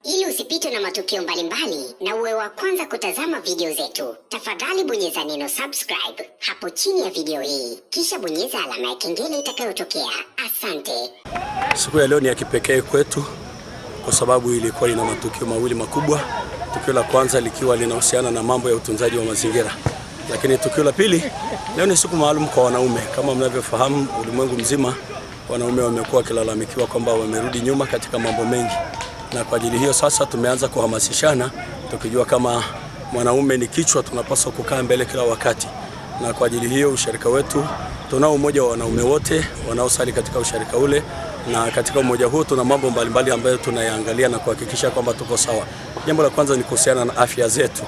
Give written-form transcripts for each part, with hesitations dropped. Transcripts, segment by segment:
Ili usipitwe na matukio mbalimbali na uwe wa kwanza kutazama video zetu, tafadhali bonyeza neno subscribe hapo chini ya video hii, kisha bonyeza alama ya kengele itakayotokea. Asante. Siku ya leo ni ya kipekee kwetu kwa sababu ilikuwa ina matukio mawili makubwa. Tukio la kwanza likiwa linahusiana na mambo ya utunzaji wa mazingira. Lakini tukio la pili, leo ni siku maalum kwa wanaume. Kama mnavyofahamu, ulimwengu mzima wanaume wamekuwa wakilalamikiwa kwamba wamerudi nyuma katika mambo mengi. Na kwa ajili hiyo sasa tumeanza kuhamasishana, tukijua kama mwanaume ni kichwa, tunapaswa kukaa mbele kila wakati. Na kwa ajili hiyo ushirika wetu, tunao umoja wa wanaume wote wanaosali katika ushirika ule, na katika umoja huo tuna mambo mbalimbali ambayo tunayaangalia na kuhakikisha kwamba tuko sawa. Jambo la kwanza ni kuhusiana na afya zetu.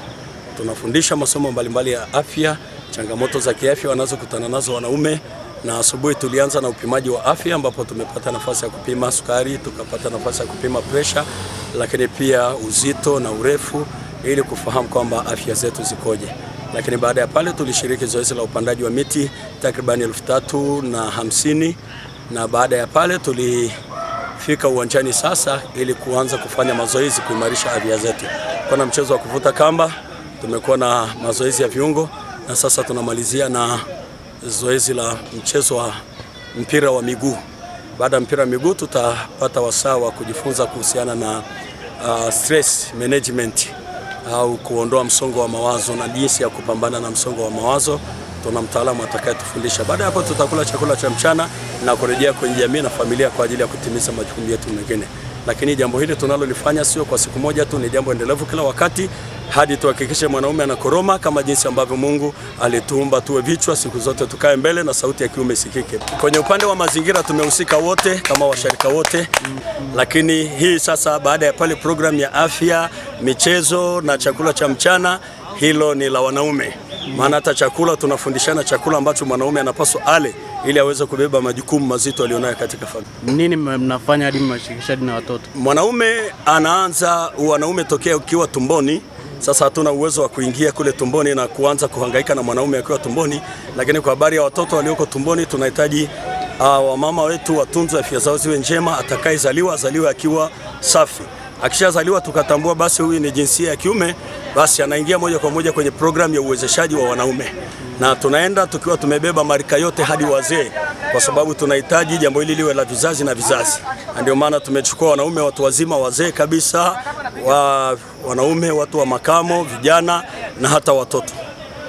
Tunafundisha masomo mbalimbali ya afya, changamoto za kiafya wanazokutana nazo wanaume. Na asubuhi tulianza na upimaji wa afya ambapo tumepata nafasi ya kupima sukari, tukapata nafasi ya kupima pressure, lakini pia uzito na urefu ili kufahamu kwamba afya zetu zikoje. Lakini baada ya pale tulishiriki zoezi la upandaji wa miti takriban 350, na baada ya pale tulifika uwanjani sasa ili kuanza kufanya mazoezi kuimarisha afya zetu. Kuna mchezo wa kuvuta kamba, tumekuwa na mazoezi ya viungo, na sasa tunamalizia na zoezi la mchezo wa mpira wa miguu. Baada ya mpira wa miguu tutapata wasaa wa kujifunza kuhusiana na stress management au kuondoa msongo wa mawazo na jinsi ya kupambana na msongo wa mawazo. Tuna mtaalamu atakayetufundisha. Baada ya hapo tutakula chakula cha mchana na kurejea kwenye jamii na familia kwa ajili ya kutimiza majukumu yetu mengine. Lakini jambo hili tunalolifanya sio kwa siku moja tu, ni jambo endelevu kila wakati hadi tuhakikishe mwanaume anakoroma kama jinsi ambavyo Mungu alituumba tuwe vichwa, siku zote tukae mbele na sauti ya kiume isikike. Kwenye upande wa mazingira tumehusika wote kama washirika wote. Lakini hii sasa baada ya pale program ya afya, michezo na chakula cha mchana, hilo ni la wanaume. Maana hata chakula tunafundishana chakula ambacho mwanaume anapaswa ale ili aweze kubeba majukumu mazito alionayo katika familia. Nini mnafanya hadi mnashirikisha na watoto? Mwanaume anaanza wanaume tokea ukiwa tumboni. Sasa hatuna uwezo wa kuingia kule tumboni na kuanza kuhangaika na mwanaume akiwa tumboni, lakini kwa habari ya watoto walioko tumboni tunahitaji wamama wetu watunze afya zao ziwe njema. Atakayezaliwa azaliwe akiwa safi. Akishazaliwa tukatambua basi huyu ni jinsia ya kiume, basi anaingia moja kwa moja kwenye programu ya uwezeshaji wa wanaume. Na tunaenda tukiwa tumebeba marika yote hadi wazee, kwa sababu tunahitaji jambo hili liwe la vizazi na vizazi. Ndio maana tumechukua wanaume watu wazima, wazee kabisa, wanaume watu wa makamo, vijana na hata watoto,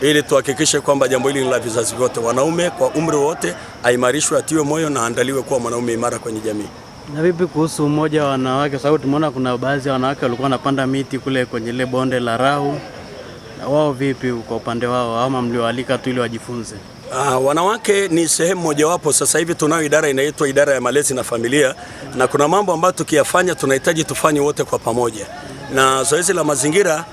ili tuhakikishe kwamba jambo hili ni la vizazi vyote. Wanaume kwa umri wote aimarishwe, atiwe moyo na aandaliwe kuwa mwanaume imara kwenye jamii. Na vipi kuhusu umoja wa wanawake? Sababu tumeona kuna baadhi ya wanawake walikuwa wanapanda miti kule kwenye ile bonde la Rahu. Na wao vipi kwa upande wao, ama mlioalika tu ili wajifunze? Wanawake ni sehemu mojawapo. Sasa hivi tunayo idara inaitwa idara ya malezi na familia, na kuna mambo ambayo tukiyafanya tunahitaji tufanye wote kwa pamoja. Na zoezi la mazingira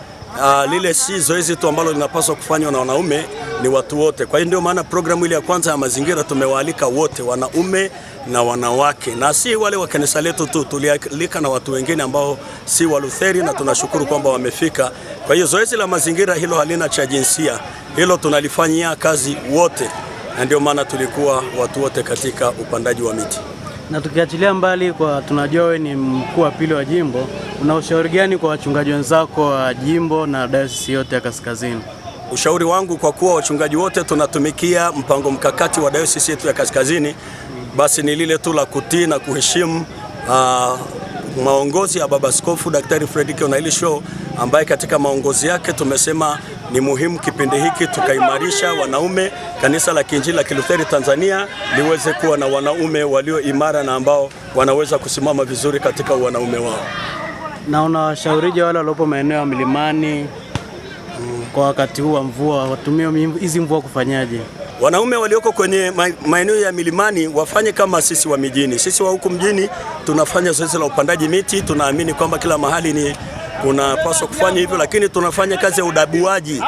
lile si zoezi tu ambalo linapaswa kufanywa na wanaume, ni watu wote. Kwa hiyo ndio maana programu ile ya kwanza ya mazingira tumewaalika wote, wanaume na wanawake, na si wale wa kanisa letu tu, tulialika na watu wengine ambao si wa Lutheri, na tunashukuru kwamba wamefika. Kwa hiyo zoezi la mazingira hilo halina cha jinsia, hilo tunalifanyia kazi wote, na ndio maana tulikuwa watu wote katika upandaji wa miti. Na tukiachilia mbali, kwa tunajua wewe ni mkuu wa pili wa jimbo, una ushauri gani kwa wachungaji wenzako wa jimbo na dayosisi yote ya Kaskazini? Ushauri wangu, kwa kuwa wachungaji wote tunatumikia mpango mkakati wa dayosisi yetu ya Kaskazini, basi ni lile tu la kutii na kuheshimu maongozi ya Baba Askofu Daktari Fredrick Onailisho, ambaye katika maongozi yake tumesema ni muhimu kipindi hiki tukaimarisha wanaume. Kanisa la Kiinjili la Kilutheri Tanzania liweze kuwa na wanaume walio imara na ambao wanaweza kusimama vizuri katika wanaume wao. Na unawashaurije wale waliopo maeneo ya milimani kwa wakati huu wa mvua, watumie hizi mvua kufanyaje? Wanaume walioko kwenye maeneo ya milimani wafanye kama sisi wa mijini. Sisi wa huku mjini tunafanya zoezi la upandaji miti, tunaamini kwamba kila mahali ni unapaswa kufanya hivyo, lakini tunafanya kazi ya udabuaji,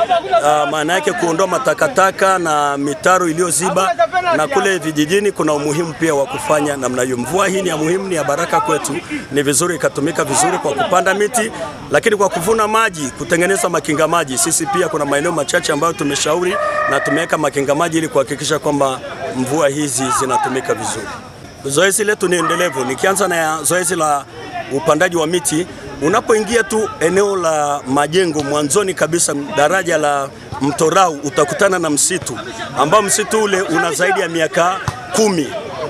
maana yake kuondoa matakataka na mitaro iliyoziba, na kule vijijini kuna umuhimu pia wa kufanya namna hiyo. Mvua hii ni ya muhimu, ni ya baraka kwetu, ni vizuri ikatumika vizuri kwa kupanda miti, lakini kwa kuvuna maji, kutengeneza makinga maji. Sisi pia kuna maeneo machache ambayo tumeshauri na tumeweka makinga maji ili kuhakikisha kwamba mvua hizi zinatumika vizuri. Zoezi letu ni endelevu. Nikianza na zoezi la upandaji wa miti, Unapoingia tu eneo la majengo mwanzoni kabisa, daraja la Mto Rau, utakutana na msitu ambao msitu ule una zaidi ya miaka 10,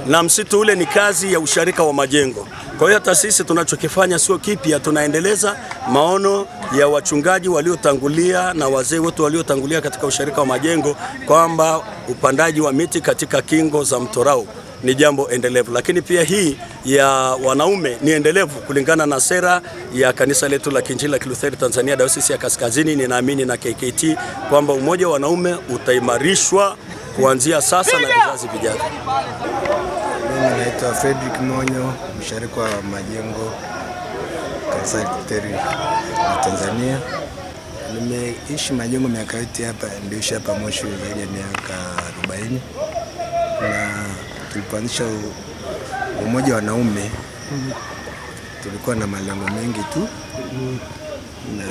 na msitu ule ni kazi ya usharika wa majengo. Kwa hiyo hata sisi tunachokifanya sio kipya, tunaendeleza maono ya wachungaji waliotangulia na wazee wote waliotangulia katika usharika wa majengo, kwamba upandaji wa miti katika kingo za Mto Rau ni jambo endelevu. Lakini pia hii ya wanaume ni endelevu kulingana na sera ya kanisa letu la Kiinjili la Kilutheri Tanzania Dayosisi ya Kaskazini. Ninaamini na KKT kwamba umoja wa wanaume utaimarishwa kuanzia sasa na vizazi vijavyo. Mimi naitwa Fredrick Monyo, msharika wa majengo kanisa la Kilutheri la Tanzania. Nimeishi majengo miaka yote hapa, niliishi hapa Moshi zaidi ya miaka 40. Na tulipoanzisha umoja wa wanaume tulikuwa na malengo mengi tu, na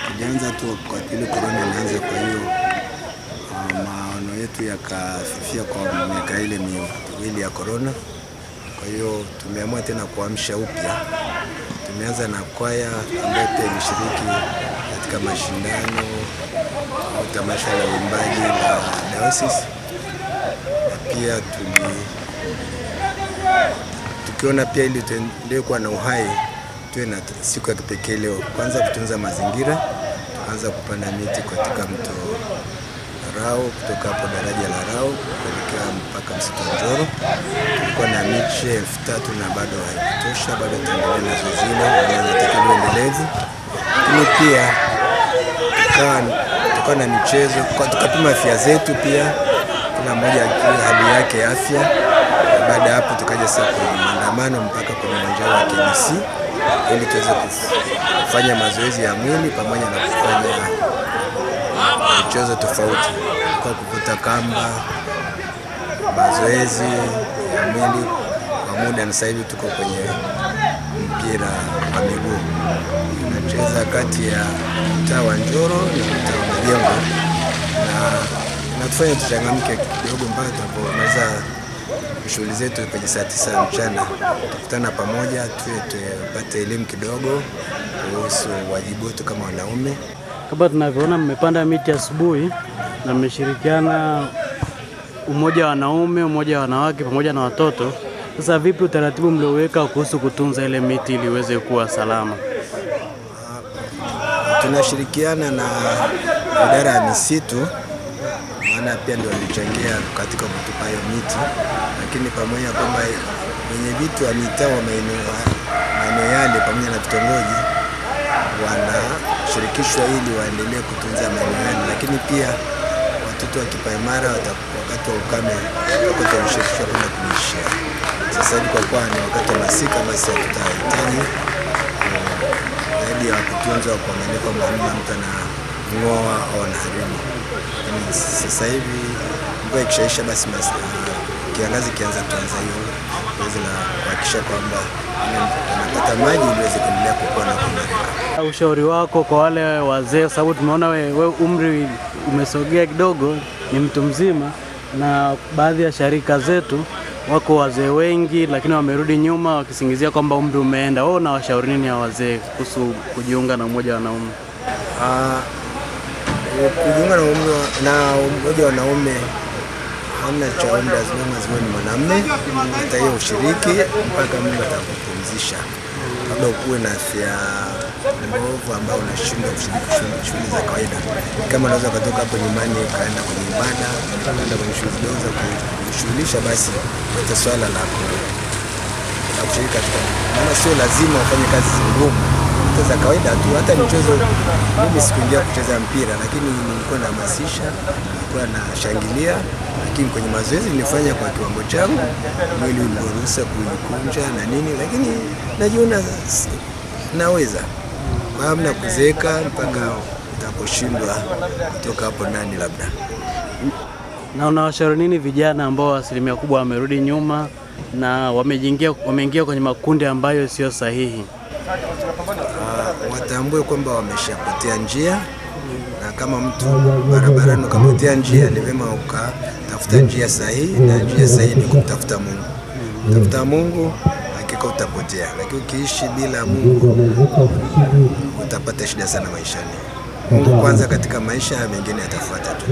tulianza tu kwa ile corona inaanza. Kwa hiyo maono yetu yakafifia kwa miaka ile miwili ya corona. Kwa hiyo tumeamua tena kuamsha upya. Tumeanza na kwaya ambayo pia ilishiriki katika mashindano au tamasha la uimbaji la Dayosisi. Pia tukiona pia ili tuendelee kuwa na uhai, tuwe na siku ya kipekee leo. Kwanza kutunza mazingira, tuanza kupanda miti katika Mto Rau, kutoka hapo daraja la Rau kuelekea mpaka msitu wa Njoro. Tulikuwa na miche 3000 na bado haikutosha, bado tuendelee na zoezi hilo, tunatakiwa endelevu. Lakini pia tukawa na michezo, tukapima afya zetu pia, kila mmoja hali yake ya afya. Baada ya hapo tukaja sasa kwenye maandamano mpaka kwenye uwanja wa KMC ili tuweze kufanya mazoezi ya mwili pamoja na kufanya michezo tofauti, kwa kuvuta kamba, mazoezi ya mwili kwa muda. Na sasa hivi tuko kwenye mpira wa miguu, tunacheza kati ya mtaa wa Njoro na mtaa wa Majengo, na inatufanya tuchangamke kidogo mpaka tunapomaliza shughuli zetu kwenye saa 9 mchana. Tukutana pamoja tupate elimu kidogo kuhusu wajibu wetu kama wanaume. Kama tunavyoona mmepanda miti asubuhi na mmeshirikiana umoja wa wanaume, umoja wa wanawake pamoja na watoto. Sasa vipi utaratibu mlioweka kuhusu kutunza ile miti ili iweze kuwa salama? Tunashirikiana na idara ya misitu, maana pia ndio walichangia katika kutupa hiyo miti, lakini pamoja kwamba wenye vitu wa mitaa wa maeneo yale pamoja na vitongoji wanashirikishwa ili waendelee kutunza maeneo yale. Lakini pia watoto wa kipaimara wakati wa ukame wakati wanashirikishwa kwenda kunyeshea. Sasa hivi kwa kuwa ni wakati wa masika, basi tutahitaji zaidi ya kutunzwa kwa maana kwamba mtu anang'oa au anaharibu. Sasa hivi mvua ikishaisha, basi kiangazi kianza, tuanza hiyo zoezi la kuhakikisha kwamba anapata maji ili iweze kuendelea kukua na kuimarika. Ushauri wako kwa wale wazee, sababu tumeona wewe umri umesogea kidogo, ni mtu mzima, na baadhi ya sharika zetu wako wazee wengi lakini wamerudi nyuma wakisingizia kwamba umri umeenda. Wewe unawashauri nini hao wazee kuhusu kujiunga na umoja wa wanaume? Kujiunga na umoja wa wanaume hamna cha umri, lazima ni mwanamume. Hata hiyo ushiriki mpaka Mungu atakupumzisha, kabla ukuwe na afya mbovu ambao unashindwa kushiriki shughuli za kawaida. Kama unaweza kutoka hapo nyumbani kaenda kwenye ibada, kaenda kwenye shughuli ndogo za kushughulisha, basi hata swala la kushiriki katika, maana sio lazima ufanye kazi ngumu, za kawaida tu. Hata michezo, mimi sikuingia kucheza mpira, lakini nilikuwa nahamasisha, nilikuwa nashangilia, lakini kwenye mazoezi nilifanya kwa kiwango changu, mwili uliruhusu kujikunja na nini, lakini najiona naweza. Hamna kuzeeka mpaka utaposhindwa kutoka hapo ndani labda. Na unawashauri nini vijana ambao asilimia kubwa wamerudi nyuma na wameingia kwenye makundi ambayo sio sahihi? Watambue kwamba wameshapotea njia, na kama mtu barabarani ukapotea njia, ni vyema ukatafuta njia sahihi, na njia sahihi ni kumtafuta Mungu. Tafuta Mungu, mpaka utapotea, lakini ukiishi bila Mungu utapata shida sana maishani. Mungu kwanza katika maisha, mengine yatafuata tu.